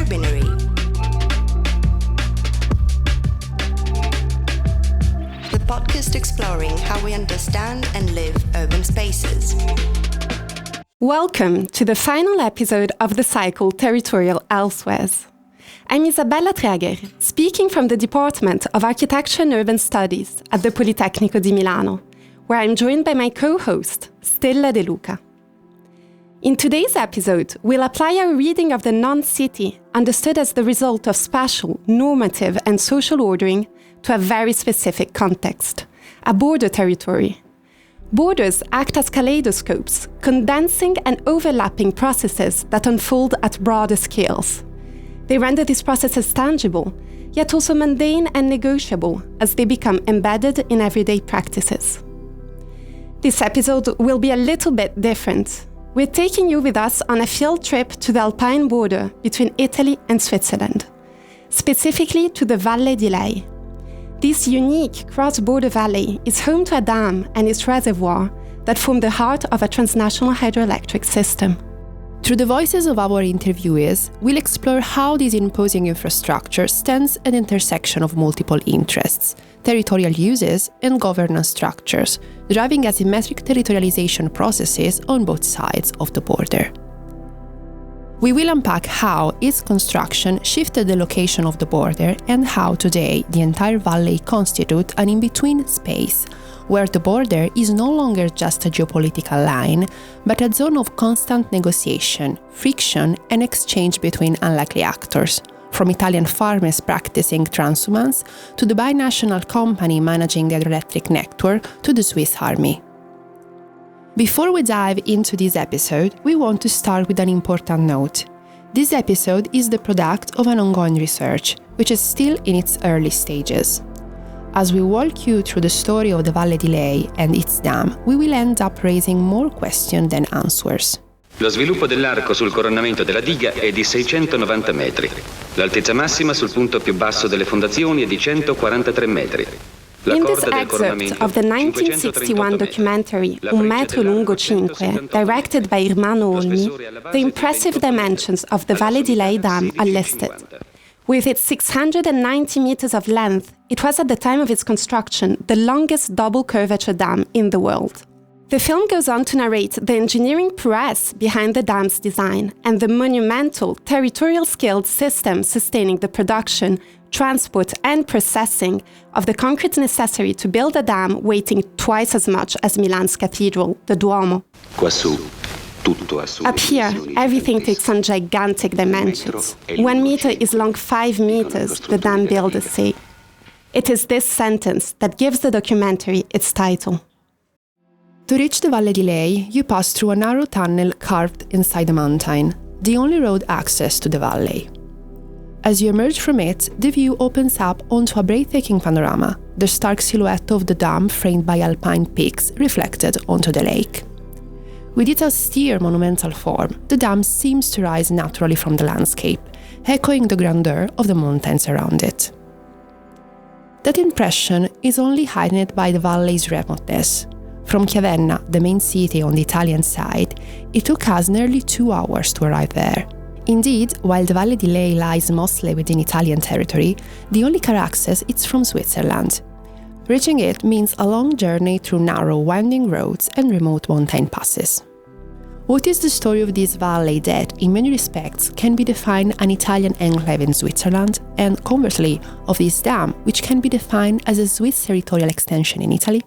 Binary. The podcast exploring how we understand and live urban spaces. Welcome to the final episode of the cycle Territorial Elsewheres. I'm Isabella Treger, speaking from the Department of Architecture and Urban Studies at the Politecnico di Milano, where I'm joined by my co-host, Stella De Luca. In today's episode, we'll apply our reading of the non-city, understood as the result of spatial, normative, and social ordering, to a very specific context, a border territory. Borders act as kaleidoscopes, condensing and overlapping processes that unfold at broader scales. They render these processes tangible, yet also mundane and negotiable as they become embedded in everyday practices. This episode will be a little bit different. We're taking you with us on a field trip to the Alpine border between Italy and Switzerland, specifically to the Valle di Lei. This unique cross-border valley is home to a dam and its reservoir that form the heart of a transnational hydroelectric system. Through the voices of our interviewees, we'll explore how this imposing infrastructure stands at the intersection of multiple interests, territorial uses, and governance structures, driving asymmetric territorialization processes on both sides of the border. We will unpack how its construction shifted the location of the border and how today the entire valley constitutes an in-between space, where the border is no longer just a geopolitical line, but a zone of constant negotiation, friction, and exchange between unlikely actors, from Italian farmers practicing transhumance to the binational company managing the hydroelectric network to the Swiss army. Before we dive into this episode, we want to start with an important note. This episode is the product of an ongoing research, which is still in its early stages. As we walk you through the story of the Valle di Lei and its dam, we will end up raising more questions than answers. Lo sviluppo dell'arco sul coronamento della diga è di 690 metri. L'altezza massima sul punto più basso delle fondazioni è di 143 metri. In this excerpt of the 1961 documentary Un metro lungo cinque, directed by Ermanno Olmi, the impressive dimensions of the Valle di Lei dam are listed. With its 690 meters of length, it was at the time of its construction the longest double curvature dam in the world. The film goes on to narrate the engineering prowess behind the dam's design and the monumental, territorial-scaled system sustaining the production, transport and processing of the concrete necessary to build a dam weighing twice as much as Milan's cathedral, the Duomo. Up here, everything takes on gigantic dimensions. 1 meter is long 5 meters, the dam builders say. It is this sentence that gives the documentary its title. To reach the Valle di Lei, you pass through a narrow tunnel carved inside the mountain, the only road access to the valley. As you emerge from it, the view opens up onto a breathtaking panorama, the stark silhouette of the dam framed by alpine peaks reflected onto the lake. With its austere monumental form, the dam seems to rise naturally from the landscape, echoing the grandeur of the mountains around it. That impression is only heightened by the valley's remoteness. From Chiavenna, the main city on the Italian side, it took us nearly 2 hours to arrive there. Indeed, while the Valle di Lei lies mostly within Italian territory, the only car access is from Switzerland. Reaching it means a long journey through narrow, winding roads and remote mountain passes. What is the story of this valley that, in many respects, can be defined an Italian enclave in Switzerland, and conversely, of this dam, which can be defined as a Swiss territorial extension in Italy?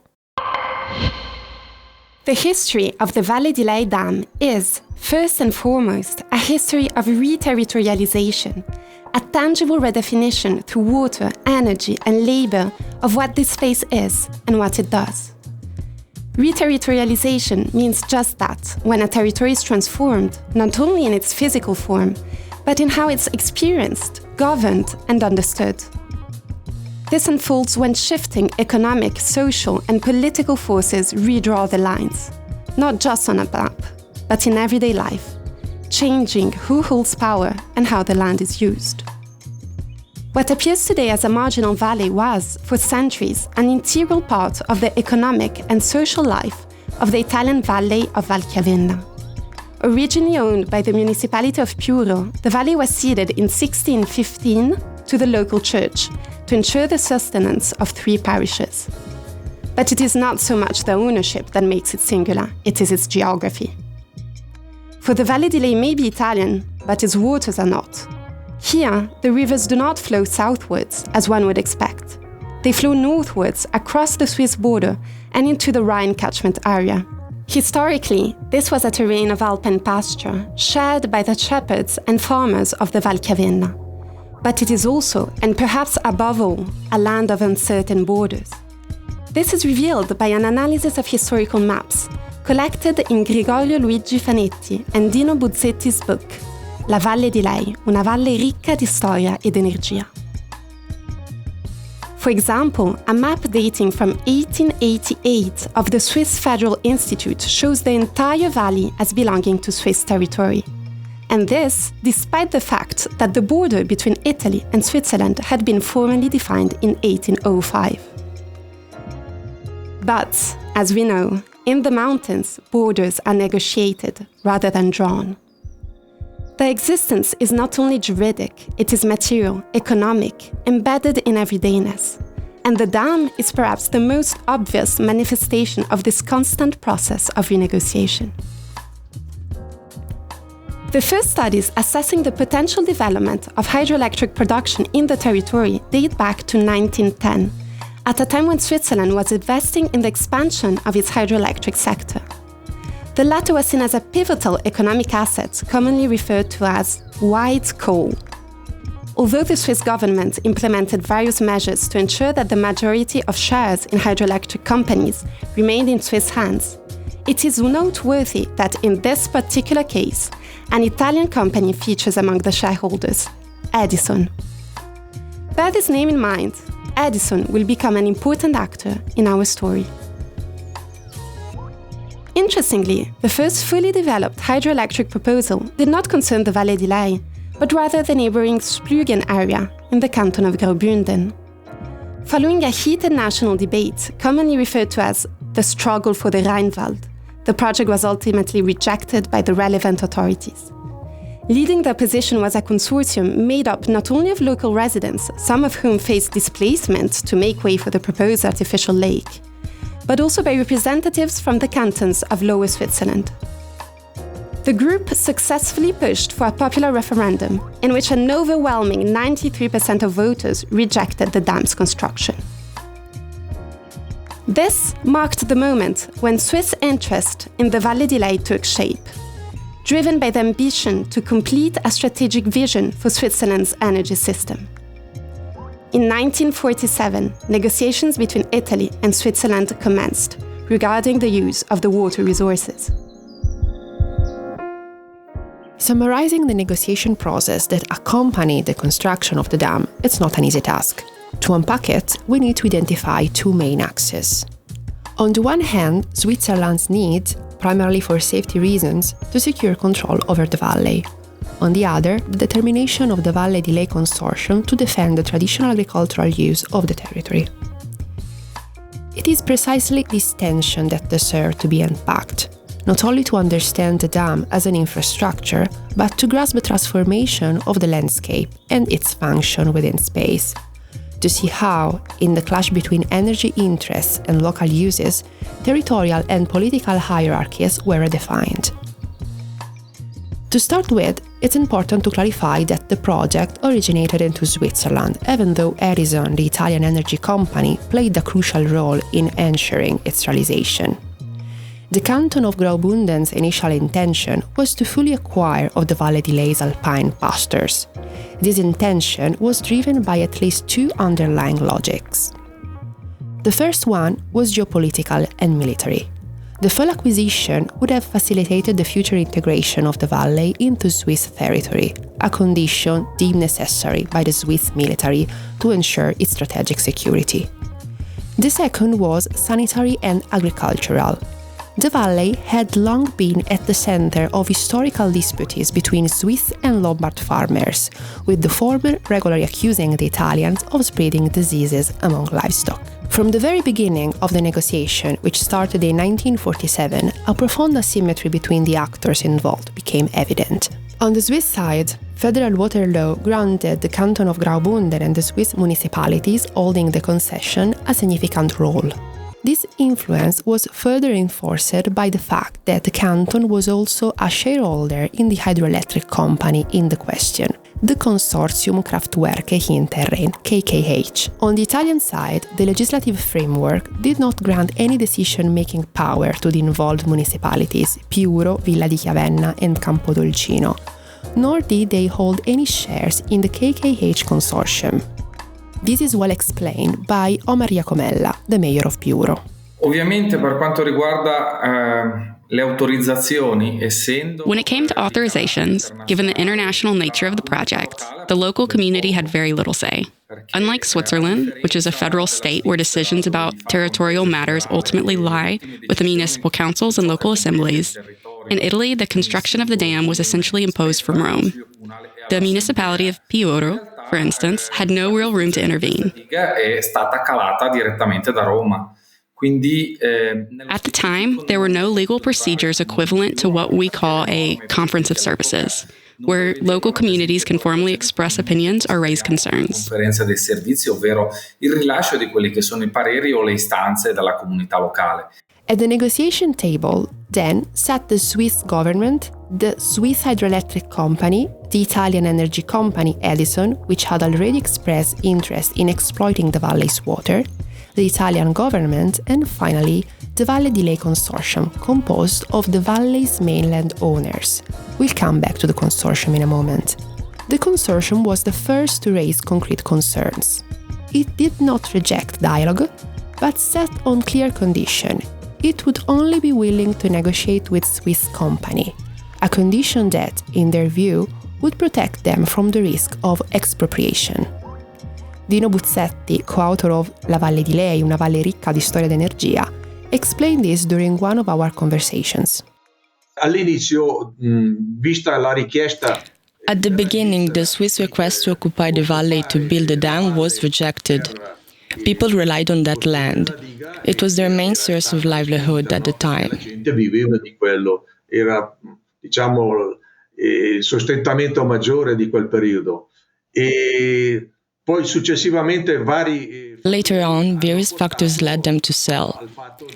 The history of the Valle di Lei dam is, first and foremost, a history of re-territorialization, a tangible redefinition through water, energy, and labor of what this space is and what it does. Re-territorialization means just that, when a territory is transformed, not only in its physical form, but in how it's experienced, governed, and understood. This unfolds when shifting economic, social, and political forces redraw the lines, not just on a map, but in everyday life, changing who holds power and how the land is used. What appears today as a marginal valley was, for centuries, an integral part of the economic and social life of the Italian valley of Val Chiavenna. Originally owned by the municipality of Piuro, the valley was ceded in 1615 to the local church to ensure the sustenance of 3 parishes. But it is not so much the ownership that makes it singular, it is its geography. For the Valle di Lei may be Italian, but its waters are not. Here, the rivers do not flow southwards, as one would expect. They flow northwards across the Swiss border and into the Rhine catchment area. Historically, this was a terrain of alpine pasture, shared by the shepherds and farmers of the Val Chiavenna. But it is also, and perhaps above all, a land of uncertain borders. This is revealed by an analysis of historical maps, collected in Gregorio Luigi Fanetti and Dino Buzzetti's book, La Valle di Lei, una valle ricca di storia ed energia. For example, a map dating from 1888 of the Swiss Federal Institute shows the entire valley as belonging to Swiss territory. And this, despite the fact that the border between Italy and Switzerland had been formally defined in 1805. But, as we know, in the mountains, borders are negotiated rather than drawn. The existence is not only juridic, it is material, economic, embedded in everydayness. And the dam is perhaps the most obvious manifestation of this constant process of renegotiation. The first studies assessing the potential development of hydroelectric production in the territory date back to 1910, at a time when Switzerland was investing in the expansion of its hydroelectric sector. The latter was seen as a pivotal economic asset, commonly referred to as white coal. Although the Swiss government implemented various measures to ensure that the majority of shares in hydroelectric companies remained in Swiss hands, it is noteworthy that in this particular case, an Italian company features among the shareholders, Edison. Bear this name in mind, Edison will become an important actor in our story. Interestingly, the first fully developed hydroelectric proposal did not concern the Valle di Lei, but rather the neighboring Splügen area in the canton of Graubünden. Following a heated national debate, commonly referred to as the struggle for the Rheinwald, the project was ultimately rejected by the relevant authorities. Leading the opposition was a consortium made up not only of local residents, some of whom faced displacement to make way for the proposed artificial lake, but also by representatives from the cantons of Lower Switzerland. The group successfully pushed for a popular referendum, in which an overwhelming 93% of voters rejected the dam's construction. This marked the moment when Swiss interest in the Valle di Lei took shape, driven by the ambition to complete a strategic vision for Switzerland's energy system. In 1947, negotiations between Italy and Switzerland commenced regarding the use of the water resources. Summarizing the negotiation process that accompanied the construction of the dam, it's not an easy task. To unpack it, we need to identify 2 main axes. On the one hand, Switzerland's need, primarily for safety reasons, to secure control over the valley. On the other, the determination of the Valle di Lei consortium to defend the traditional agricultural use of the territory. It is precisely this tension that deserves to be unpacked, not only to understand the dam as an infrastructure, but to grasp the transformation of the landscape and its function within space. To see how, in the clash between energy interests and local uses, territorial and political hierarchies were redefined. To start with, it's important to clarify that the project originated into Switzerland, even though Edison, the Italian energy company, played a crucial role in ensuring its realization. The canton of Graubünden's initial intention was to fully acquire of the Valle di Lei's alpine pastures. This intention was driven by at least 2 underlying logics. The first one was geopolitical and military. The full acquisition would have facilitated the future integration of the valley into Swiss territory, a condition deemed necessary by the Swiss military to ensure its strategic security. The second was sanitary and agricultural. The valley had long been at the center of historical disputes between Swiss and Lombard farmers, with the former regularly accusing the Italians of spreading diseases among livestock. From the very beginning of the negotiation, which started in 1947, a profound asymmetry between the actors involved became evident. On the Swiss side, federal water law granted the canton of Graubünden and the Swiss municipalities holding the concession a significant role. This influence was further enforced by the fact that the canton was also a shareholder in the hydroelectric company in the question, the Consortium Kraftwerke Hinterrhein, KKH. On the Italian side, the legislative framework did not grant any decision-making power to the involved municipalities, Piuro, Villa di Chiavenna and Campodolcino, nor did they hold any shares in the KKH consortium. This is well explained by Omar Iacomella, the mayor of Piuro. Ovviamente per quanto riguarda le autorizzazioni, essendo... When it came to authorizations, given the international nature of the project, the local community had very little say. Unlike Switzerland, which is a federal state where decisions about territorial matters ultimately lie with the municipal councils and local assemblies, in Italy, the construction of the dam was essentially imposed from Rome. The municipality of Piuro, for instance, had no real room to intervene. È stata calata direttamente da Roma. At the time, there were no legal procedures equivalent to what we call a conference of services, where local communities can formally express opinions or raise concerns. Conferenza dei servizi, ovvero il rilascio di quelli che sono i pareri o le istanze dalla comunità locale. At the negotiation table, then, sat the Swiss government, the Swiss hydroelectric company, the Italian energy company Edison, which had already expressed interest in exploiting the valley's water, the Italian government, and finally, the Valle di Lei consortium, composed of the valley's mainland owners. We'll come back to the consortium in a moment. The consortium was the first to raise concrete concerns. It did not reject dialogue, but set on clear condition. It would only be willing to negotiate with Swiss company, a condition that, in their view, would protect them from the risk of expropriation. Dino Buzzetti, co-author of La Valle di Lei, una valle ricca di storia d'energia, explained this during one of our conversations. All'inizio, vista la richiesta... At the beginning, the Swiss request to occupy the valley to build a dam was rejected. People relied on that land. It was their main source of livelihood at the time. La gente viveva di quello, era, diciamo, il sostentamento maggiore di quel periodo. E poi successivamente Later on, various factors led them to sell.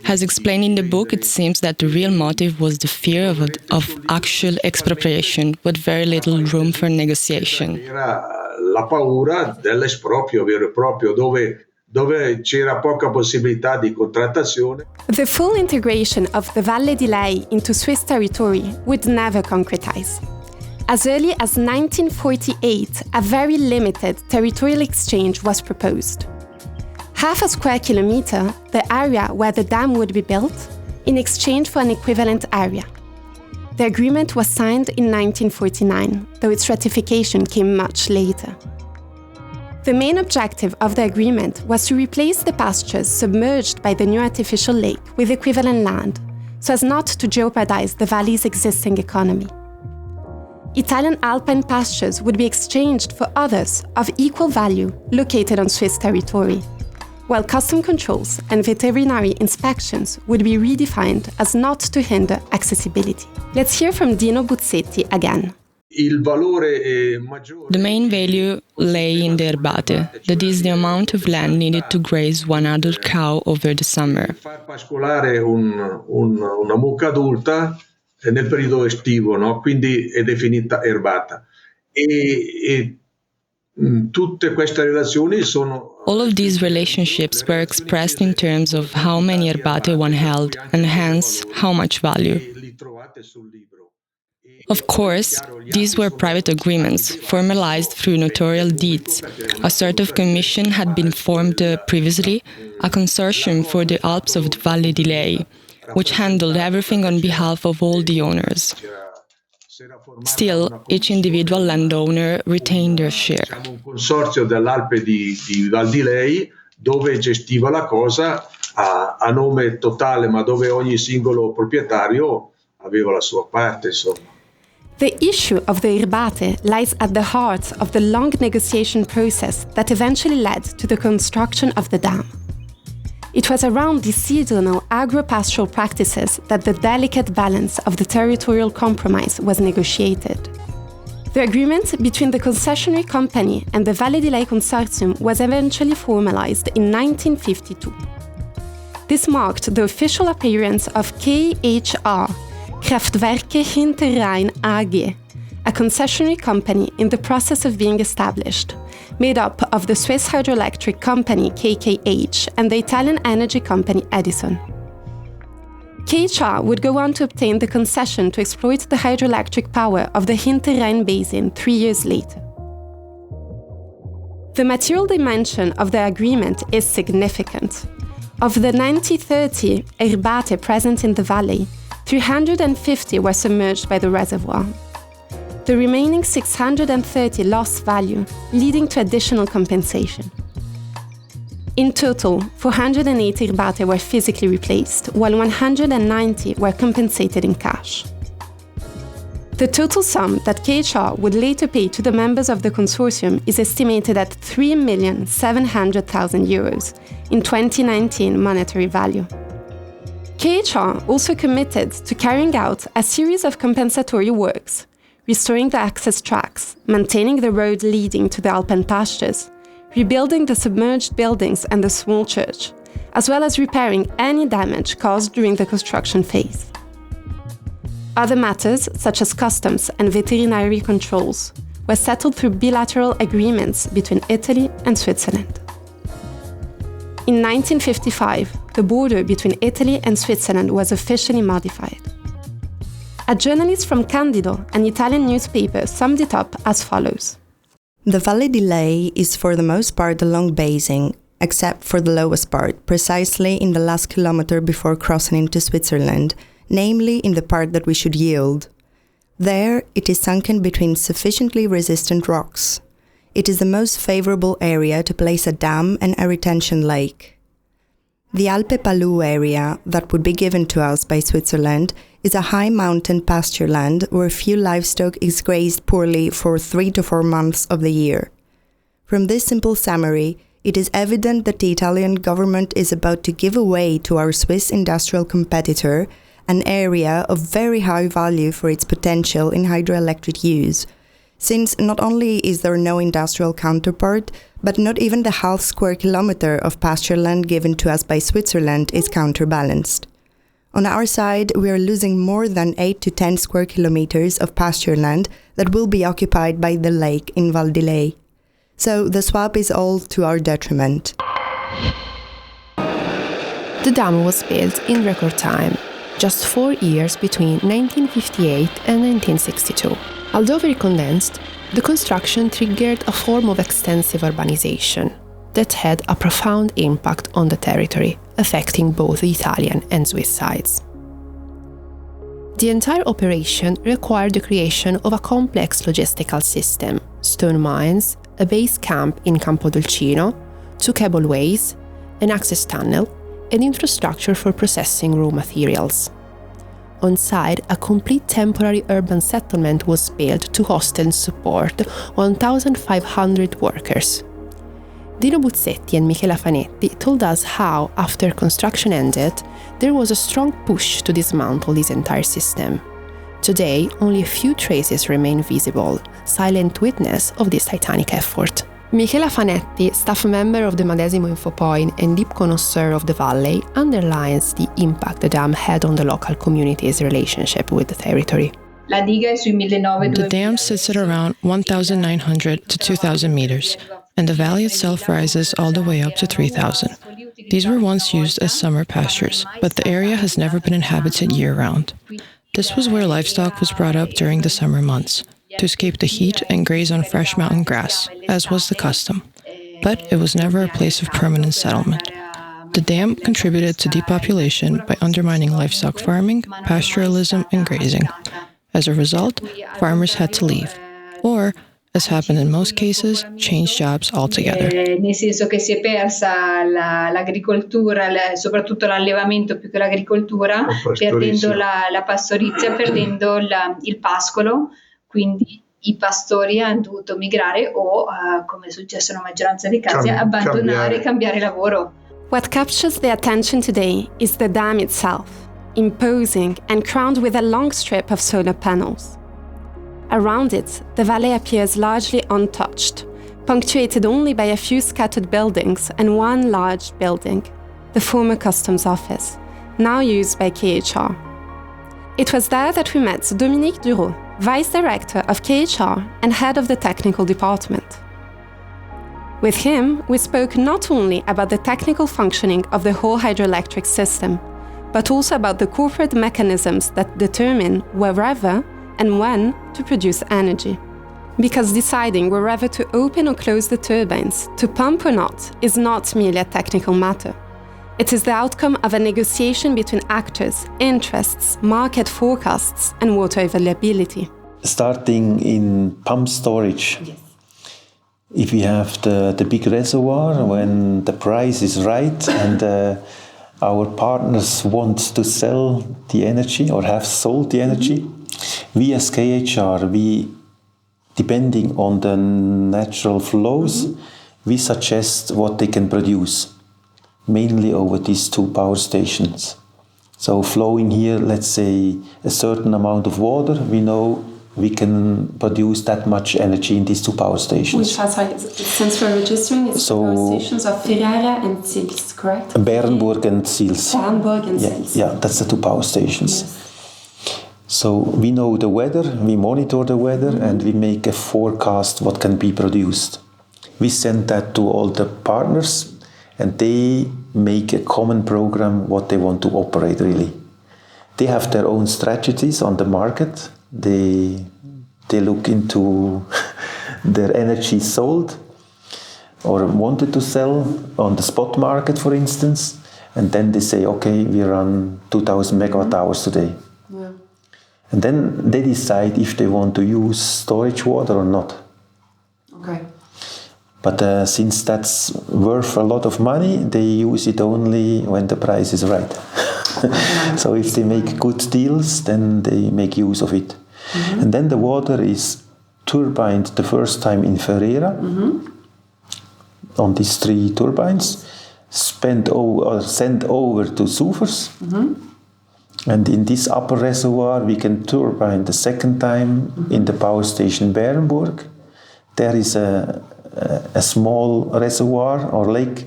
As explained in the book, it seems that the real motive was the fear of actual expropriation, with very little room for negotiation. Era la paura dell'esproprio vero e proprio, dove c'era poca possibilità di contrattazione. The full integration of the Valle di Lei into Swiss territory would never concretize. As early as 1948, a very limited territorial exchange was proposed. Half a square kilometer, the area where the dam would be built, in exchange for an equivalent area. The agreement was signed in 1949, though its ratification came much later. The main objective of the agreement was to replace the pastures submerged by the new artificial lake with equivalent land, so as not to jeopardize the valley's existing economy. Italian alpine pastures would be exchanged for others of equal value located on Swiss territory, while custom controls and veterinary inspections would be redefined as not to hinder accessibility. Let's hear from Dino Buzzetti again. The main value lay in the erbate, that is the amount of land needed to graze one adult cow over the summer. Far pascolare una mucca adulta nel periodo estivo, no? Quindi è definita erbata. Tutte queste relazioni sono... All of these relationships were expressed in terms of how many erbate one held, and hence how much value. Of course, these were private agreements, formalized through notarial deeds. A sort of commission had been formed previously, a consortium for the Alps of the Valle di Lei, which handled everything on behalf of all the owners. Still, each individual landowner retained their share. Un consorzio dell'Alpe di Val di Lei dove gestiva la cosa a nome totale, ma dove ogni singolo proprietario aveva la sua parte, insomma. The issue of the Irbate lies at the heart of the long negotiation process that eventually led to the construction of the dam. It was around these seasonal agro-pastoral practices that the delicate balance of the territorial compromise was negotiated. The agreement between the concessionary company and the Valle di Lei consortium was eventually formalized in 1952. This marked the official appearance of KHR, Kraftwerke Hinterrhein AG, a concessionary company in the process of being established, made up of the Swiss hydroelectric company KKH and the Italian energy company Edison. KHR would go on to obtain the concession to exploit the hydroelectric power of the Hinterrhein basin 3 years later. The material dimension of the agreement is significant. Of the 90-30 erbate present in the valley, 350 were submerged by the reservoir. The remaining 630 lost value, leading to additional compensation. In total, 480 erbate were physically replaced, while 190 were compensated in cash. The total sum that KHR would later pay to the members of the consortium is estimated at €3,700,000 in 2019 monetary value. KHR also committed to carrying out a series of compensatory works, restoring the access tracks, maintaining the road leading to the Alpen pastures, rebuilding the submerged buildings and the small church, as well as repairing any damage caused during the construction phase. Other matters, such as customs and veterinary controls, were settled through bilateral agreements between Italy and Switzerland. In 1955, the border between Italy and Switzerland was officially modified. A journalist from Candido, an Italian newspaper, summed it up as follows. The Valle di Lei is for the most part a long basin, except for the lowest part, precisely in the last kilometer before crossing into Switzerland, namely in the part that we should yield. There, it is sunken between sufficiently resistant rocks. It is the most favorable area to place a dam and a retention lake. The Alpe Palù area that would be given to us by Switzerland is a high mountain pasture land where few livestock is grazed poorly for 3 to 4 months of the year. From this simple summary, it is evident that the Italian government is about to give away to our Swiss industrial competitor an area of very high value for its potential in hydroelectric use, since not only is there no industrial counterpart, but not even the half square kilometer of pasture land given to us by Switzerland is counterbalanced. On our side, we are losing more than 8 to 10 square kilometers of pasture land that will be occupied by the lake in Valle di Lei. So the swap is all to our detriment. The dam was built in record time, just 4 years between 1958 and 1962. Although very condensed, the construction triggered a form of extensive urbanization that had a profound impact on the territory, affecting both the Italian and Swiss sides. The entire operation required the creation of a complex logistical system, stone mines, a base camp in Campodolcino, 2 cableways, an access tunnel, and infrastructure for processing raw materials. On site, a complete temporary urban settlement was built to host and support 1,500 workers. Dino Buzzetti and Michela Fanetti told us how, after construction ended, there was a strong push to dismantle this entire system. Today, only a few traces remain visible, silent witness of this titanic effort. Michela Fanetti, staff member of the Medesimo Infopoint and deep connoisseur of the valley, underlines the impact the dam had on the local community's relationship with the territory. The dam sits at around 1,900 to 2,000 meters, and the valley itself rises all the way up to 3,000. These were once used as summer pastures, but the area has never been inhabited year-round. This was where livestock was brought up during the summer months, to escape the heat and graze on fresh mountain grass, as was the custom. But it was never a place of permanent settlement. The dam contributed to depopulation by undermining livestock farming, pastoralism, and grazing. As a result, farmers had to leave, or, as happened in most cases, change jobs altogether. Nel senso che si è persa l'agricoltura, soprattutto l'allevamento più che l'agricoltura, perdendo la pastorizia, perdendo il pascolo, quindi i pastori hanno dovuto migrare o, come è successo nella maggioranza dei casi, abbandonare e cambiare lavoro. What captures the attention today is the dam itself, imposing and crowned with a long strip of solar panels. Around it, the valley appears largely untouched, punctuated only by a few scattered buildings and one large building, the former customs office, now used by KHR. It was there that we met Dominique Durot, Vice Director of KHR and Head of the Technical Department. With him, we spoke not only about the technical functioning of the whole hydroelectric system, but also about the corporate mechanisms that determine wherever and when to produce energy. Because deciding wherever to open or close the turbines, to pump or not, is not merely a technical matter. It is the outcome of a negotiation between actors, interests, market forecasts, and water availability. Starting in pump storage, yes. If we have the big reservoir, when the price is right and our partners want to sell the energy or have sold the energy, we as KHR, depending on the natural flows, we suggest what they can produce, mainly over these two power stations. So flowing here, let's say, a certain amount of water, we know we can produce that much energy in these two power stations. Which since we're registering, it's power stations of Ferrara and Sils, correct? Bernburg and Sils. Bernburg and Sils. Yeah, that's the two power stations. Yes. So we know the weather, we monitor the weather, and we make a forecast what can be produced. We send that to all the partners, and they make a common program what they want to operate really. They have their own strategies on the market. They look into their energy sold or wanted to sell on the spot market, for instance, and then they say, okay, we run 2,000 megawatt hours today. Yeah. And then they decide if they want to use storage water or not. Okay. But since that's worth a lot of money, they use it only when the price is right. So if they make good deals, then they make use of it. Mm-hmm. And then the water is turbined the first time in Ferreira, on these 3 turbines, sent over to Zufers. And in this upper reservoir, we can turbine the second time in the power station Bernburg. There is a small reservoir or lake,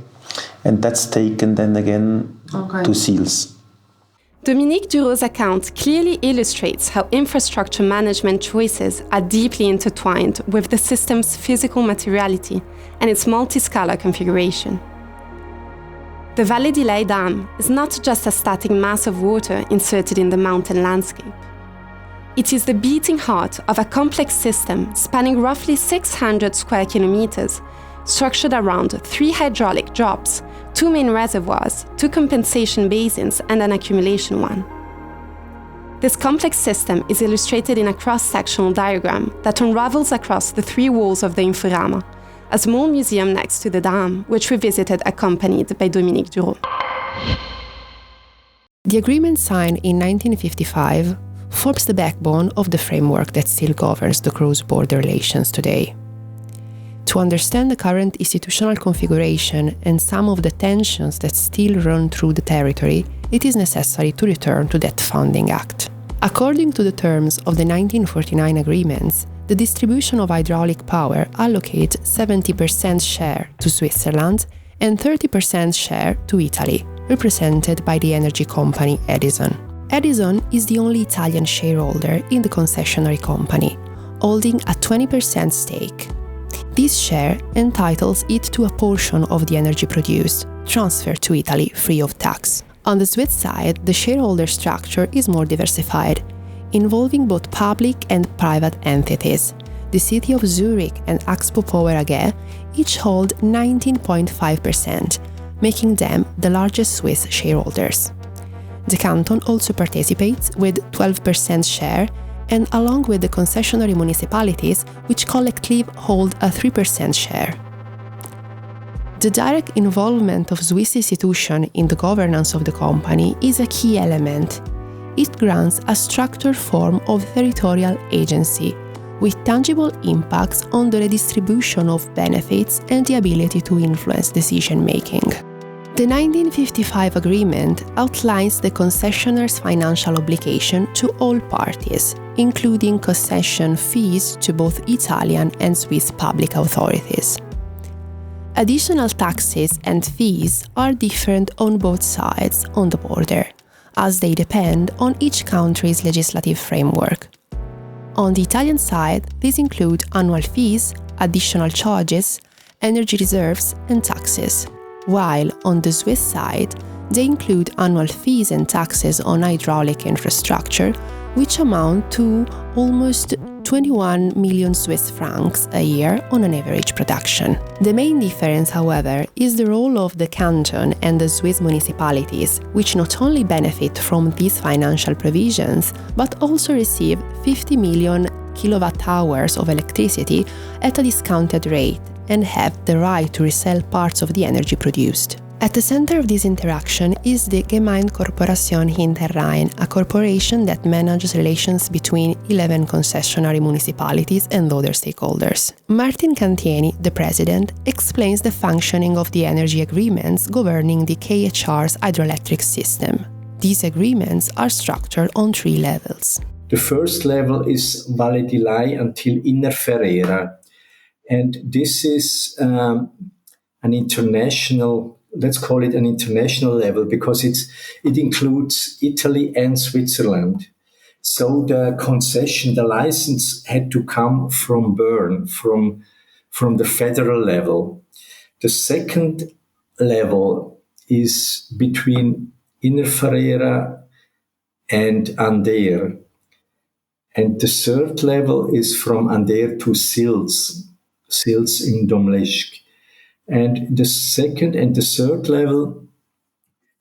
and that's taken then again to Sils. Dominique Durot's account clearly illustrates how infrastructure management choices are deeply intertwined with the system's physical materiality and its multi-scalar configuration. The Valle di Lei Dam is not just a static mass of water inserted in the mountain landscape. It is the beating heart of a complex system spanning roughly 600 square kilometers, structured around 3 hydraulic drops, 2 main reservoirs, 2 compensation basins, and an accumulation one. This complex system is illustrated in a cross-sectional diagram that unravels across the 3 walls of the Inforama, a small museum next to the dam, which we visited accompanied by Dominique Durot. The agreement signed in 1955 forms the backbone of the framework that still governs the cross-border relations today. To understand the current institutional configuration and some of the tensions that still run through the territory, it is necessary to return to that founding act. According to the terms of the 1949 agreements, the distribution of hydraulic power allocates 70% share to Switzerland and 30% share to Italy, represented by the energy company Edison. Edison is the only Italian shareholder in the concessionary company, holding a 20% stake. This share entitles it to a portion of the energy produced, transferred to Italy free of tax. On the Swiss side, the shareholder structure is more diversified, involving both public and private entities. The city of Zurich and Axpo Power AG each hold 19.5%, making them the largest Swiss shareholders. The canton also participates with 12% share and along with the concessionary municipalities, which collectively hold a 3% share. The direct involvement of Swiss institutions in the governance of the company is a key element. It grants a structured form of territorial agency, with tangible impacts on the redistribution of benefits and the ability to influence decision-making. The 1955 agreement outlines the concessionaire's financial obligation to all parties, including concession fees to both Italian and Swiss public authorities. Additional taxes and fees are different on both sides on the border, as they depend on each country's legislative framework. On the Italian side, these include annual fees, additional charges, energy reserves, and taxes, while on the Swiss side, they include annual fees and taxes on hydraulic infrastructure, which amount to almost 21 million Swiss francs a year on an average production. The main difference, however, is the role of the canton and the Swiss municipalities, which not only benefit from these financial provisions, but also receive 50 million kilowatt-hours of electricity at a discounted rate and have the right to resell parts of the energy produced. At the center of this interaction is the Gemeindekorporation Hinterrhein, a corporation that manages relations between 11 concessionary municipalities and other stakeholders. Martin Cantieni, the president, explains the functioning of the energy agreements governing the KHR's hydroelectric system. These agreements are structured on 3 levels. The first level is Valle di Lei until Inner Ferrera, and this is an international, let's call it an international level, because it includes Italy and Switzerland. So the concession, the license had to come from Bern, from the federal level. The second level is between Inner Ferrera and Ander. And the third level is from Ander to Sils in Dominique. And the second and the third level,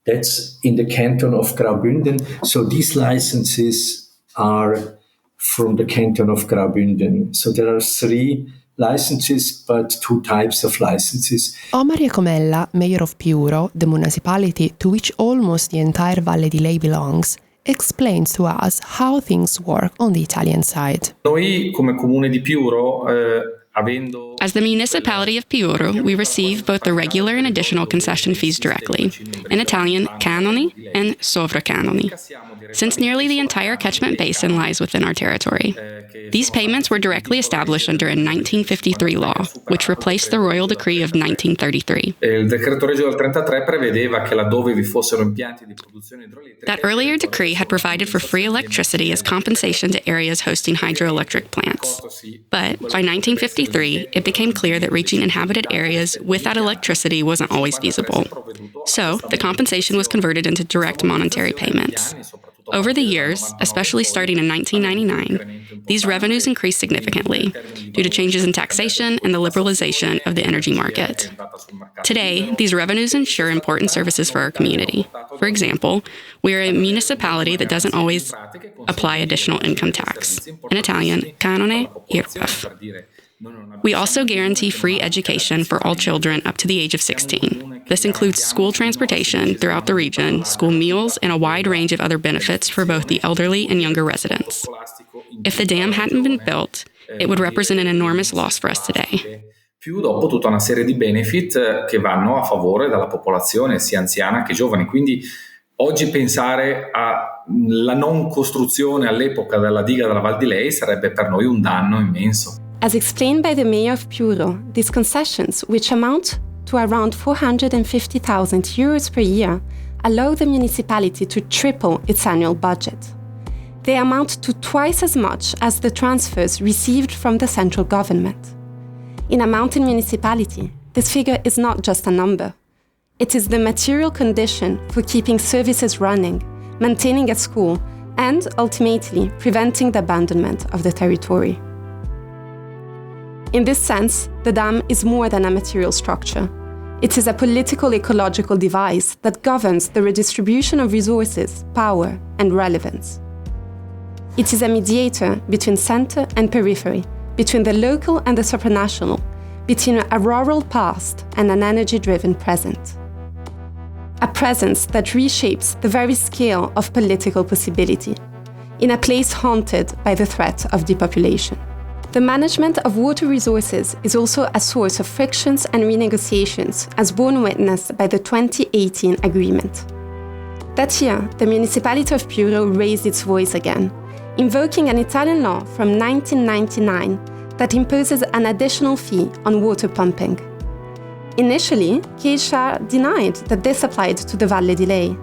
that's in the canton of Graubünden. So these licenses are from the canton of Graubünden. So there are 3 licenses, but 2 types of licenses. Omar Iacomella, mayor of Piuro, the municipality to which almost the entire Valle di Lei belongs, explains to us how things work on the Italian side. Noi, come comune di Piuro, As the municipality of Piuro, we receive both the regular and additional concession fees directly, in Italian canoni and sovracanoni, since nearly the entire catchment basin lies within our territory. These payments were directly established under a 1953 law, which replaced the royal decree of 1933. That earlier decree had provided for free electricity as compensation to areas hosting hydroelectric plants. But by 1953, it became clear that reaching inhabited areas without electricity wasn't always feasible. So, the compensation was converted into direct monetary payments. Over the years, especially starting in 1999, these revenues increased significantly due to changes in taxation and the liberalization of the energy market. Today, these revenues ensure important services for our community. For example, we are a municipality that doesn't always apply additional income tax, in Italian, canone IRPEF. We also guarantee free education for all children up to the age of 16. This includes school transportation throughout the region, school meals, and a wide range of other benefits for both the elderly and younger residents. If the dam hadn't been built, it would represent an enormous loss for us today. Più dopo tutta una serie di benefit che vanno a favore della popolazione sia anziana che giovane. Quindi oggi pensare alla non costruzione all'epoca della diga della Val di Lei sarebbe per noi un danno immenso. As explained by the mayor of Piuro, these concessions, which amount to around 450,000 euros per year, allow the municipality to triple its annual budget. They amount to twice as much as the transfers received from the central government. In a mountain municipality, this figure is not just a number. It is the material condition for keeping services running, maintaining a school, and ultimately preventing the abandonment of the territory. In this sense, the dam is more than a material structure. It is a political ecological device that governs the redistribution of resources, power, and relevance. It is a mediator between center and periphery, between the local and the supranational, between a rural past and an energy-driven present. A presence that reshapes the very scale of political possibility, in a place haunted by the threat of depopulation. The management of water resources is also a source of frictions and renegotiations, as borne witness by the 2018 agreement. That year, the municipality of Piuro raised its voice again, invoking an Italian law from 1999 that imposes an additional fee on water pumping. Initially, KHR denied that this applied to the Valle di Lei.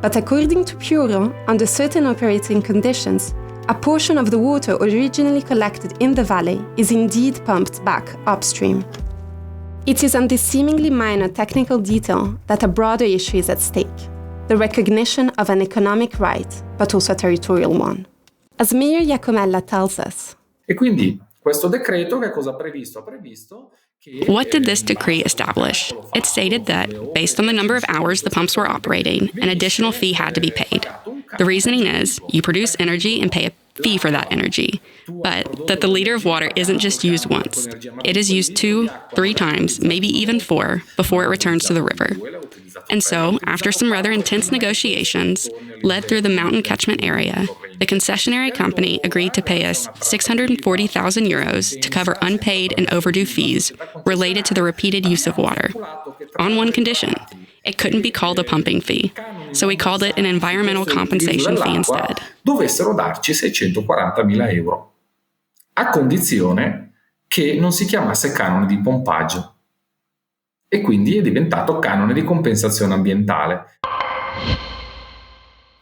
But according to Piuro, under certain operating conditions, a portion of the water originally collected in the valley is indeed pumped back upstream. It is on this seemingly minor technical detail that a broader issue is at stake, the recognition of an economic right, but also a territorial one. As Mayor Iacomella tells us. E quindi questo decreto che cosa ha previsto? Ha previsto che What did this decree establish? It stated that, based on the number of hours the pumps were operating, an additional fee had to be paid. The reasoning is, you produce energy and pay a fee for that energy, but that the liter of water isn't just used once. It is used 2, 3 times, maybe even 4, before it returns to the river. And so, after some rather intense negotiations, led through the mountain catchment area, the concessionary company agreed to pay us 640,000 euros to cover unpaid and overdue fees related to the repeated use of water. On one condition, it couldn't be called a pumping fee, so we called it an environmental compensation fee instead. Dovessero darci 640.000 euro, a condizione che non si chiamasse canone di pompaggio. E quindi è diventato canone di compensazione ambientale.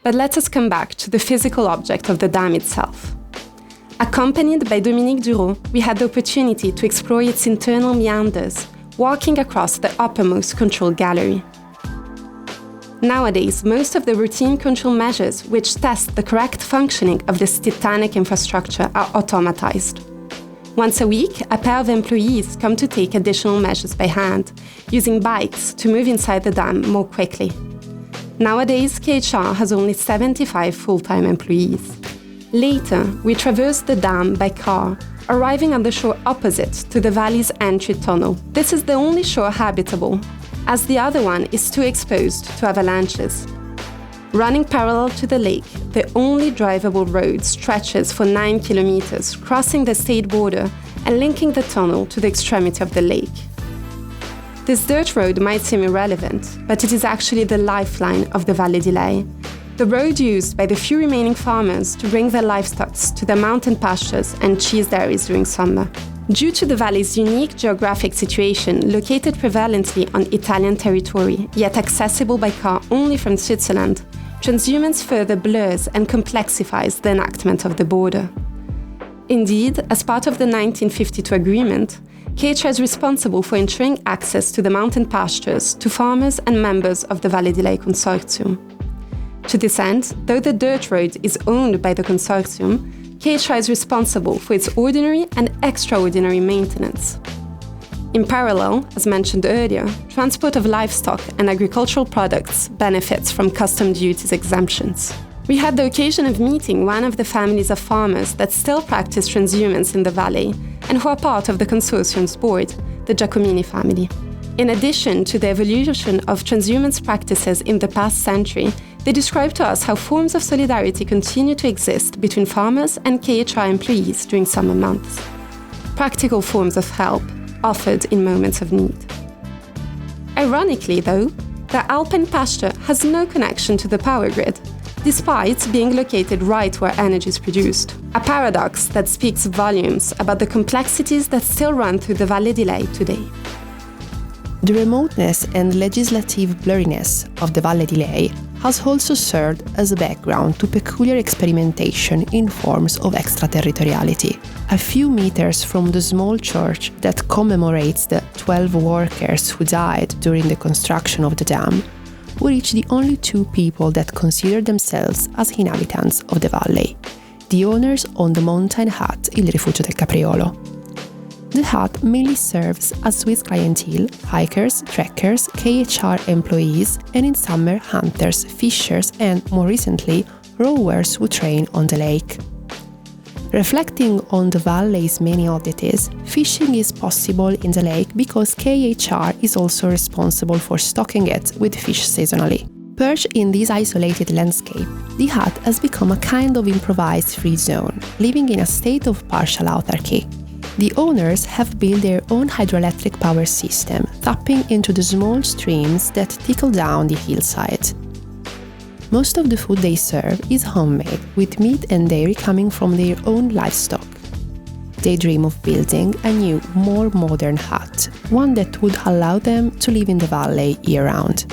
But let us come back to the physical object of the dam itself. Accompanied by Dominique Durot, we had the opportunity to explore its internal meanders, walking across the uppermost control gallery. Nowadays, most of the routine control measures which test the correct functioning of this titanic infrastructure are automatized. Once a week, a pair of employees come to take additional measures by hand, using bikes to move inside the dam more quickly. Nowadays, KHR has only 75 full-time employees. Later, we traversed the dam by car, arriving on the shore opposite to the valley's entry tunnel. This is the only shore habitable, as the other one is too exposed to avalanches. Running parallel to the lake, the only drivable road stretches for 9 kilometers, crossing the state border and linking the tunnel to the extremity of the lake. This dirt road might seem irrelevant, but it is actually the lifeline of the Valle di Lei, the road used by the few remaining farmers to bring their livestock to the mountain pastures and cheese dairies during summer. Due to the valley's unique geographic situation, located prevalently on Italian territory, yet accessible by car only from Switzerland, transhumance further blurs and complexifies the enactment of the border. Indeed, as part of the 1952 agreement, KHR is responsible for ensuring access to the mountain pastures to farmers and members of the Valle di Lei consortium. To this end, though the dirt road is owned by the consortium, KHR is responsible for its ordinary and extraordinary maintenance. In parallel, as mentioned earlier, transport of livestock and agricultural products benefits from custom duties exemptions. We had the occasion of meeting one of the families of farmers that still practice transhumance in the valley and who are part of the consortium's board, the Giacomini family. In addition to the evolution of transhumance practices in the past century, they described to us how forms of solidarity continue to exist between farmers and KHR employees during summer months. Practical forms of help offered in moments of need. Ironically, though, the alpine pasture has no connection to the power grid, despite being located right where energy is produced. A paradox that speaks volumes about the complexities that still run through the Valle di Lei today. The remoteness and legislative blurriness of the Valle di Lei has also served as a background to peculiar experimentation in forms of extraterritoriality. A few meters from the small church that commemorates the 12 workers who died during the construction of the dam, we reach the only 2 people that consider themselves as inhabitants of the valley, the owners on the mountain hut Il Rifugio del Capriolo. The hut mainly serves as Swiss clientele, hikers, trekkers, KHR employees, and in summer hunters, fishers, and, more recently, rowers who train on the lake. Reflecting on the valley's many oddities, fishing is possible in the lake because KHR is also responsible for stocking it with fish seasonally. Perched in this isolated landscape, the hut has become a kind of improvised free zone, living in a state of partial autarky. The owners have built their own hydroelectric power system, tapping into the small streams that trickle down the hillside. Most of the food they serve is homemade, with meat and dairy coming from their own livestock. They dream of building a new, more modern hut, one that would allow them to live in the valley year-round.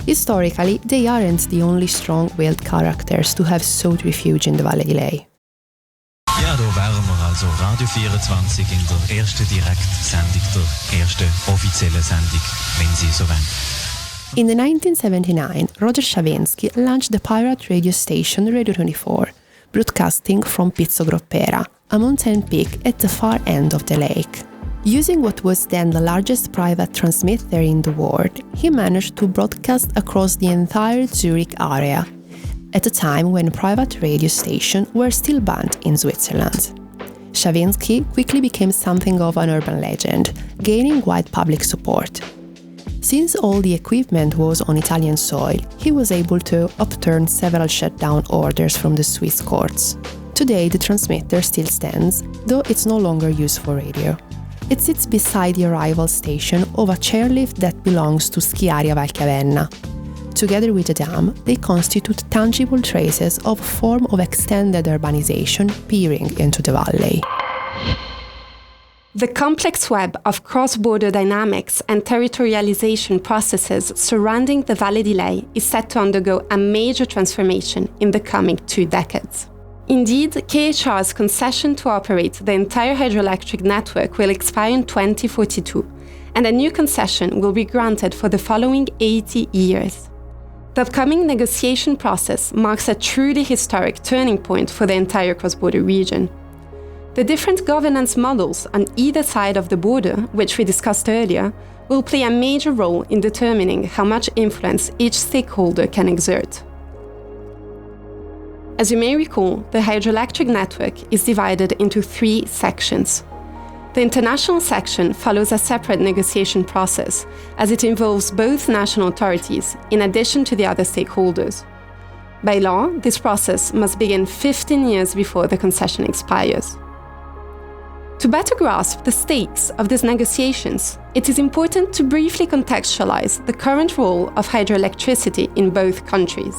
Historically, they aren't the only strong-willed characters to have sought refuge in the Valle di Lei. Ja, da wären wir also Radio 24 in der ersten Direktsendung, der ersten offiziellen Sendung, wenn Sie so wollen. In 1979, Roger Szawiński launched the pirate radio station Radio 24, broadcasting from Pizzo Groppera, a mountain peak at the far end of the lake. Using what was then the largest private transmitter in the world, he managed to broadcast across the entire Zurich area, at a time when private radio stations were still banned in Switzerland. Szawiński quickly became something of an urban legend, gaining wide public support. Since all the equipment was on Italian soil, he was able to overturn several shutdown orders from the Swiss courts. Today the transmitter still stands, though it's no longer used for radio. It sits beside the arrival station of a chairlift that belongs to Schiaria Valchiavenna. Together with the dam, they constitute tangible traces of a form of extended urbanization peering into the valley. The complex web of cross-border dynamics and territorialization processes surrounding the Valle di Lei is set to undergo a major transformation in the coming 2 decades. Indeed, KHR's concession to operate the entire hydroelectric network will expire in 2042, and a new concession will be granted for the following 80 years. The upcoming negotiation process marks a truly historic turning point for the entire cross-border region. The different governance models on either side of the border, which we discussed earlier, will play a major role in determining how much influence each stakeholder can exert. As you may recall, the hydroelectric network is divided into 3 sections. The international section follows a separate negotiation process, as it involves both national authorities in addition to the other stakeholders. By law, this process must begin 15 years before the concession expires. To better grasp the stakes of these negotiations, it is important to briefly contextualize the current role of hydroelectricity in both countries.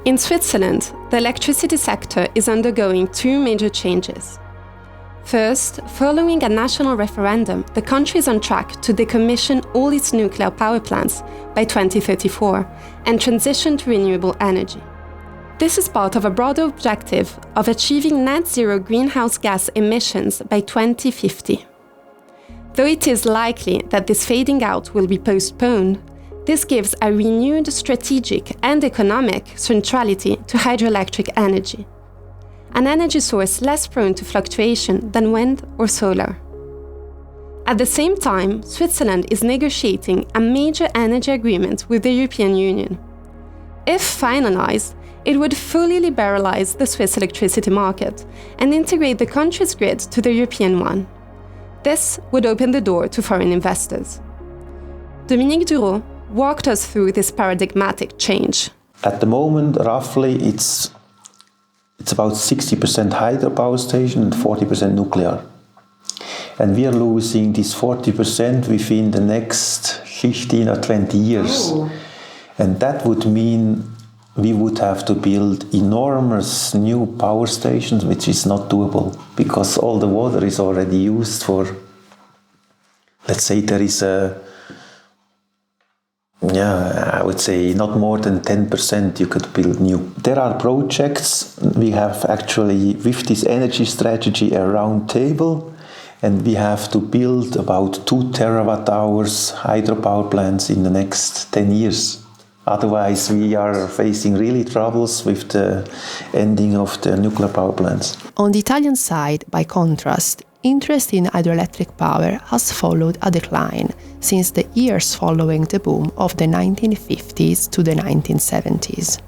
In Switzerland, the electricity sector is undergoing 2 major changes. First, following a national referendum, the country is on track to decommission all its nuclear power plants by 2034 and transition to renewable energy. This is part of a broader objective of achieving net zero greenhouse gas emissions by 2050. Though it is likely that this fading out will be postponed, this gives a renewed strategic and economic centrality to hydroelectric energy, an energy source less prone to fluctuation than wind or solar. At the same time, Switzerland is negotiating a major energy agreement with the European Union. If finalized, it would fully liberalize the Swiss electricity market and integrate the country's grid to the European one. This would open the door to foreign investors. Dominique Durot walked us through this paradigmatic change. At the moment, roughly, it's about 60% hydropower station and 40% nuclear. And we are losing this 40% within the next 15 or 20 years. Oh. And that would mean we would have to build enormous new power stations, which is not doable because all the water is already used for, let's say there is I would say not more than 10% you could build new. There are projects. We have actually, with this energy strategy, a round table, and we have to build about 2 terawatt hours hydropower plants in the next 10 years. Otherwise, we are facing really troubles with the ending of the nuclear power plants. On the Italian side, by contrast, interest in hydroelectric power has followed a decline since the years following the boom of the 1950s to the 1970s.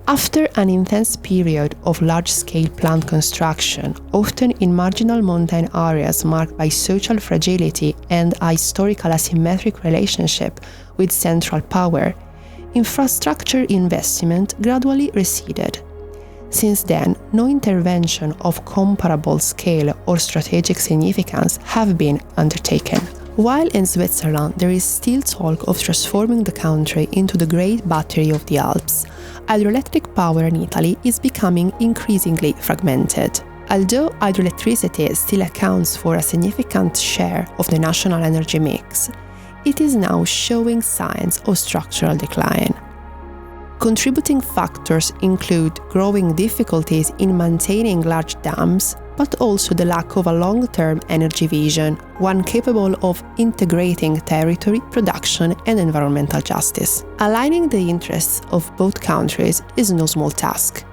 After an intense period of large-scale plant construction, often in marginal mountain areas marked by social fragility and a historical asymmetric relationship with central power, infrastructure investment gradually receded. Since then, no intervention of comparable scale or strategic significance have been undertaken. While in Switzerland there is still talk of transforming the country into the Great Battery of the Alps, hydroelectric power in Italy is becoming increasingly fragmented. Although hydroelectricity still accounts for a significant share of the national energy mix, it is now showing signs of structural decline. Contributing factors include growing difficulties in maintaining large dams, but also the lack of a long-term energy vision, one capable of integrating territory, production, and environmental justice. Aligning the interests of both countries is no small task.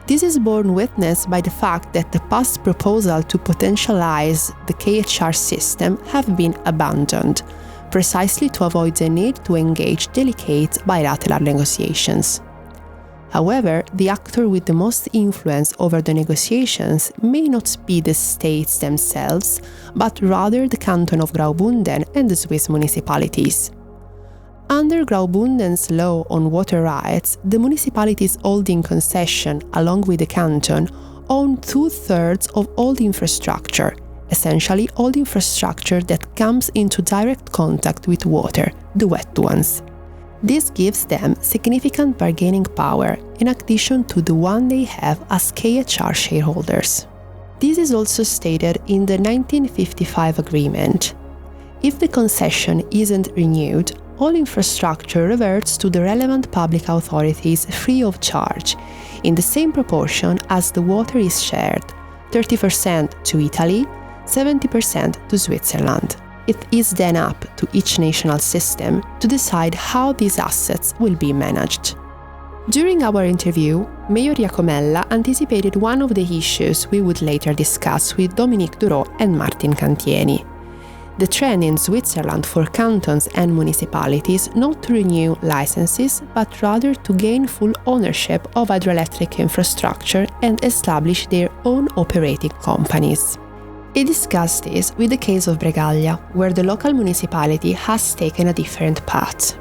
This is borne witness by the fact that the past proposals to potentialize the KHR system have been abandoned, precisely to avoid the need to engage delicate bilateral negotiations. However, the actor with the most influence over the negotiations may not be the states themselves, but rather the canton of Graubünden and the Swiss municipalities. Under Graubünden's law on water rights, the municipalities holding concession, along with the canton, own 2/3 of all the infrastructure, essentially all the infrastructure that comes into direct contact with water, the wet ones. This gives them significant bargaining power in addition to the one they have as KHR shareholders. This is also stated in the 1955 agreement. If the concession isn't renewed, all infrastructure reverts to the relevant public authorities free of charge, in the same proportion as the water is shared, 30% to Italy, 70% to Switzerland. It is then up to each national system to decide how these assets will be managed. During our interview, Mayor Iacomella anticipated one of the issues we would later discuss with Dominique Durot and Martin Cantieni. The trend in Switzerland for cantons and municipalities not to renew licenses, but rather to gain full ownership of hydroelectric infrastructure and establish their own operating companies. He discussed this with the case of Bregaglia, where the local municipality has taken a different path.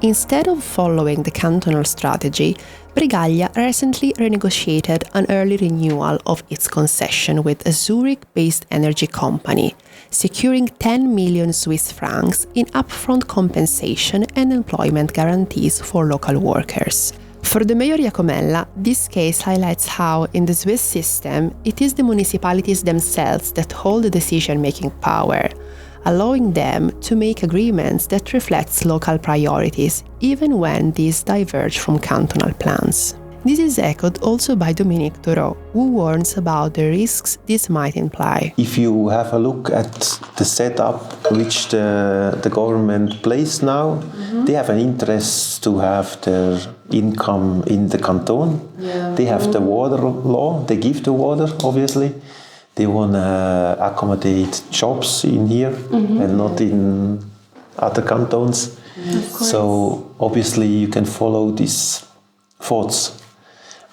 Instead of following the cantonal strategy, Bregaglia recently renegotiated an early renewal of its concession with a Zurich-based energy company, securing 10 million Swiss francs in upfront compensation and employment guarantees for local workers. For the Mayor Iacomella, this case highlights how, in the Swiss system, it is the municipalities themselves that hold the decision-making power, allowing them to make agreements that reflect local priorities, even when these diverge from cantonal plans. This is echoed also by Dominique Durot, who warns about the risks this might imply. If you have a look at the setup which the government plays now, they have an interest to have their income in the canton. Yeah. They have the water law, they give the water, obviously. They want to accommodate jobs in here and not in other cantons. So obviously you can follow these thoughts.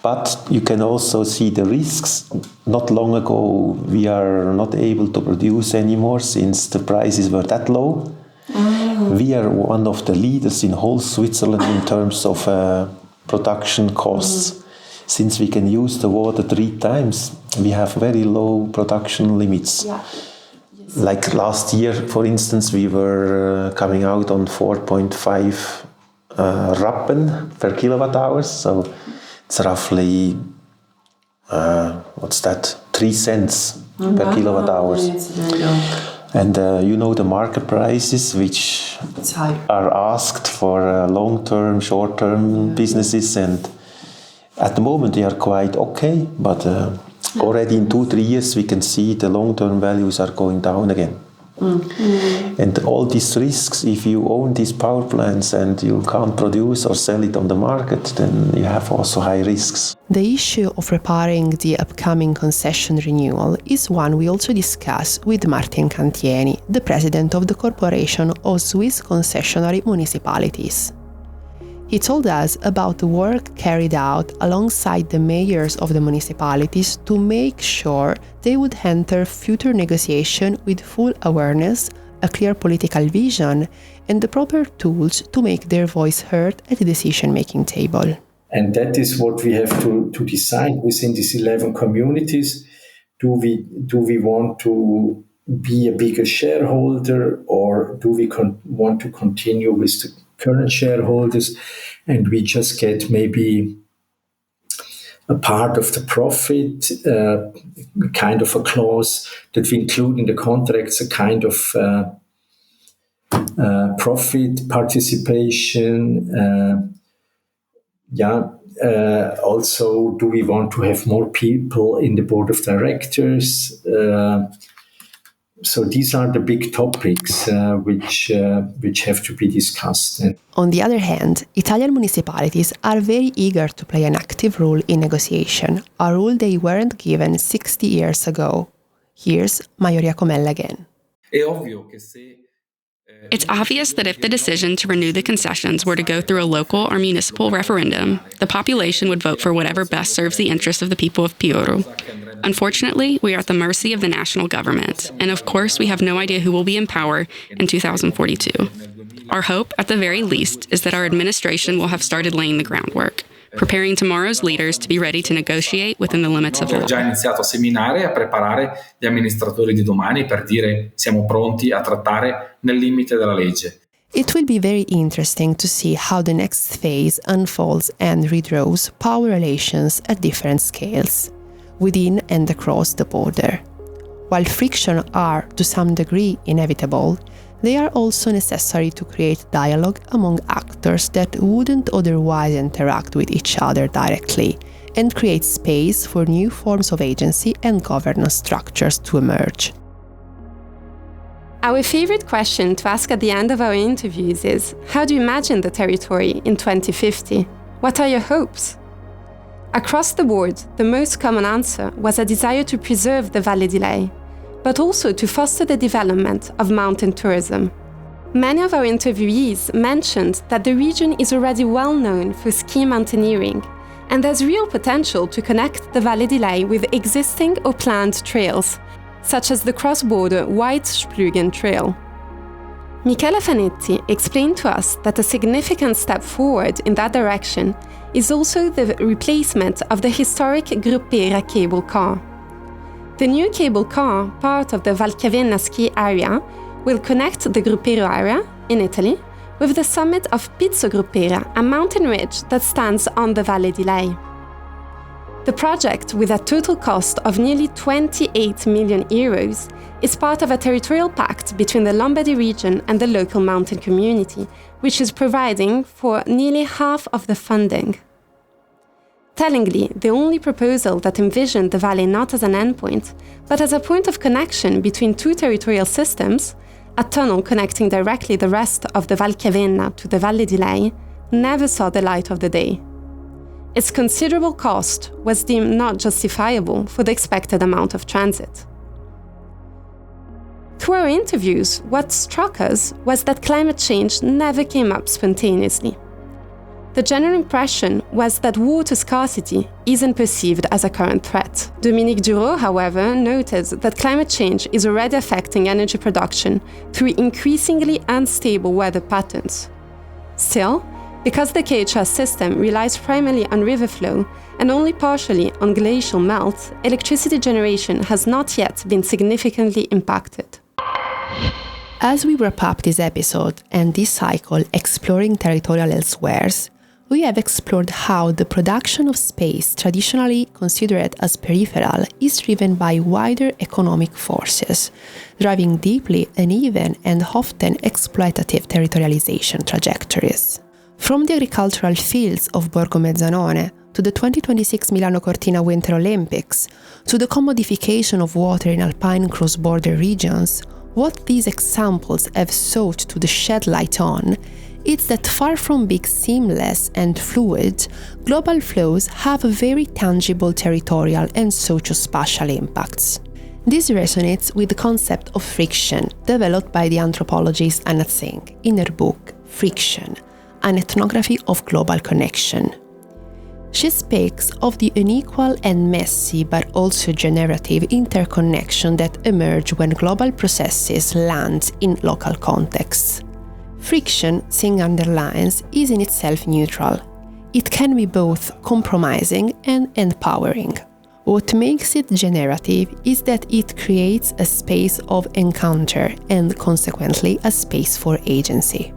But you can also see the risks. Not long ago, we are not able to produce anymore since the prices were that low. We are one of the leaders in whole Switzerland in terms of production costs. Since we can use the water 3 times, we have very low production limits. Yeah. Yes. Like last year, for instance, we were coming out on 4.5 Rappen per kilowatt hours. So it's roughly, 3 cents per kilowatt hours. And you know the market prices which are asked for long-term, short-term businesses, and at the moment they are quite okay, but already in 2-3 years we can see the long-term values are going down again. And all these risks, if you own these power plants and you can't produce or sell it on the market, then you have also high risks. The issue of preparing the upcoming concession renewal is one we also discuss with Martin Cantieni, the president of the Corporation of Swiss Concessionary Municipalities. He told us about the work carried out alongside the mayors of the municipalities to make sure they would enter future negotiation with full awareness, a clear political vision, and the proper tools to make their voice heard at the decision-making table. And that is what we have to decide within these 11 communities. Do we want to be a bigger shareholder, or do we want to continue with the current shareholders and we just get maybe a part of the profit, kind of a clause that we include in the contracts, a kind of profit participation. Also, do we want to have more people in the board of directors? So these are the big topics which have to be discussed. On the other hand, Italian municipalities are very eager to play an active role in negotiation, a role they weren't given 60 years ago. Here's Omar Iacomella again. It's obvious that if the decision to renew the concessions were to go through a local or municipal referendum, the population would vote for whatever best serves the interests of the people of Pioro. Unfortunately, we are at the mercy of the national government, and of course we have no idea who will be in power in 2042. Our hope, at the very least, is that our administration will have started laying the groundwork, preparing tomorrow's leaders to be ready to negotiate within the limits of the law. Abbiamo già iniziato a seminare, a preparare gli amministratori di domani per dire siamo pronti a trattare nel limite della legge. It will be very interesting to see how the next phase unfolds and redraws power relations at different scales, within and across the border. While friction are, to some degree, inevitable, they are also necessary to create dialogue among actors that wouldn't otherwise interact with each other directly, and create space for new forms of agency and governance structures to emerge. Our favorite question to ask at the end of our interviews is, how do you imagine the territory in 2050? What are your hopes? Across the board, the most common answer was a desire to preserve the Valle di Lei, but also to foster the development of mountain tourism. Many of our interviewees mentioned that the region is already well known for ski mountaineering, and there's real potential to connect the Valle di Lei with existing or planned trails, such as the cross-border Weitsplugen Trail. Michela Fanetti explained to us that a significant step forward in that direction is also the replacement of the historic Groppera cable car. The new cable car, part of the Valchiavenna ski area, will connect the Groppero area, in Italy, with the summit of Pizzo Groppera, a mountain ridge that stands on the Valle di Lei. The project, with a total cost of nearly 28 million euros, is part of a territorial pact between the Lombardy region and the local mountain community, which is providing for nearly half of the funding. Tellingly, the only proposal that envisioned the valley not as an endpoint, but as a point of connection between two territorial systems, a tunnel connecting directly the rest of the Valchiavenna to the Valle di Lei, never saw the light of the day. Its considerable cost was deemed not justifiable for the expected amount of transit. Through our interviews, what struck us was that climate change never came up spontaneously. The general impression was that water scarcity isn't perceived as a current threat. Dominique Durot, however, noted that climate change is already affecting energy production through increasingly unstable weather patterns. Still, because the KHS system relies primarily on river flow and only partially on glacial melt, electricity generation has not yet been significantly impacted. As we wrap up this episode and this cycle exploring Territorial Elsewheres, we have explored how the production of space traditionally considered as peripheral is driven by wider economic forces, driving deeply uneven and often exploitative territorialization trajectories. From the agricultural fields of Borgo Mezzanone to the 2026 Milano Cortina Winter Olympics to the commodification of water in alpine cross-border regions, what these examples have sought to shed light on is that far from being seamless and fluid, global flows have very tangible territorial and socio-spatial impacts. This resonates with the concept of friction developed by the anthropologist Anna Tseng in her book Friction, an ethnography of global connection. She speaks of the unequal and messy but also generative interconnection that emerge when global processes land in local contexts. Friction, Singh underlines, is in itself neutral. It can be both compromising and empowering. What makes it generative is that it creates a space of encounter and consequently a space for agency.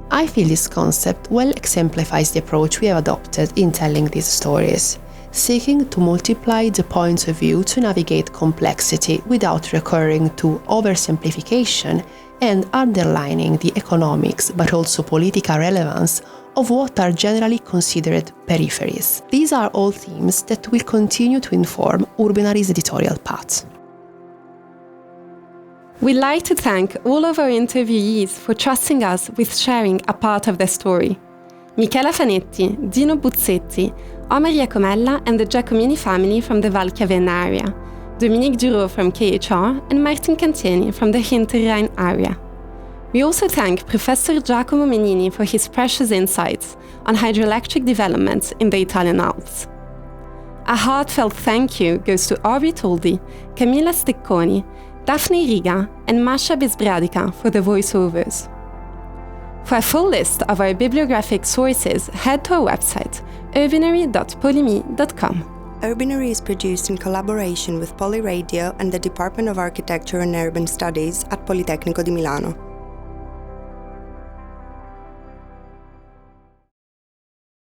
I feel this concept well exemplifies the approach we have adopted in telling these stories, seeking to multiply the points of view to navigate complexity without recurring to oversimplification and underlining the economics but also political relevance of what are generally considered peripheries. These are all themes that will continue to inform Urbinary's editorial path. We'd like to thank all of our interviewees for trusting us with sharing a part of their story. Michela Fanetti, Dino Buzzetti, Omar Iacomella and the Giacomini family from the Val Chiavenna area, Dominique Durot from KHR and Martin Cantieni from the Hinterrhein area. We also thank Professor Giacomo Menini for his precious insights on hydroelectric developments in the Italian Alps. A heartfelt thank you goes to Ari Toldi, Camilla Stecconi, Daphne Riga and Masha Bisbradica for the voiceovers. For a full list of our bibliographic sources, head to our website, urbinary.polimi.com. Urbinary is produced in collaboration with Polyradio and the Department of Architecture and Urban Studies at Politecnico di Milano.